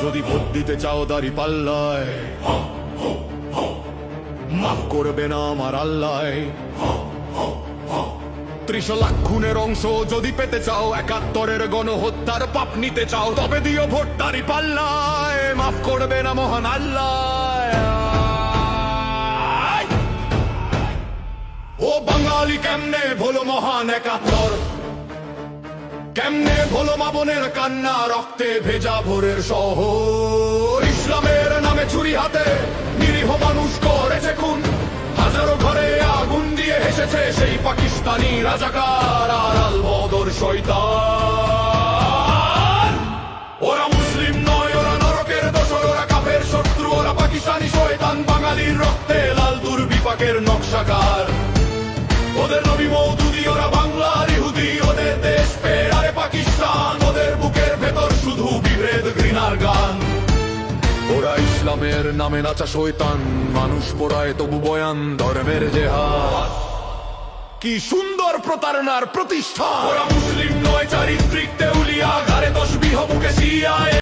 যদি ভোট দিতে চাও দাড়ি পাল্লায়, মাফ করবে না আমার আল্লাহ। 30 লাখ খুনের অংশ যদি পেতে চাও, 71-এর গণহত্যার পাপ নিতে চাও, তবে দিও ভোট দাড়ি পাল্লায়, মাফ করবে না মহান আল্লাহ। ও বাঙালি কেমনে ভোলো মহান 71, কেমনে ভোলো মা বোনের কান্না, রক্তে ভেজা ভোরের শহর। ইসলামের নামে ছুরি হাতে নিরীহ মানুষ করেছে খুন, হাজারো ঘরে আগুন দিয়ে হেসেছে সেই পাকিস্তানি রাজাকার আর আল বদর শয়তান। ওরা মুসলিম নয়, ওরা নরকের দোসর, ওরা কাফের শত্রু, ওরা পাকিস্তানি শয়তান, বাঙালির রক্তে লাল দুর্বিপাকের নকশাকার। ওদের নবী মওদুদি, ওরা বাংলার ইহুদি, ওদের দেশ ফের আরে পাকিস্তান, ওদের বুকের ভেতর শুধু বিভেদ ঘৃণার গান। ওরা ইসলামের নামে নাচা শয়তান, মানুষ পোড়ায় তবু বয়ান ধর্মের জেহাদ। কি সুন্দর প্রতারণার প্রতিষ্ঠান। ওরা মুসলিম নয়, চারিত্রিক দেউলিয়া, ঘাড়ে তসবিহ বুকে সিয়ায়।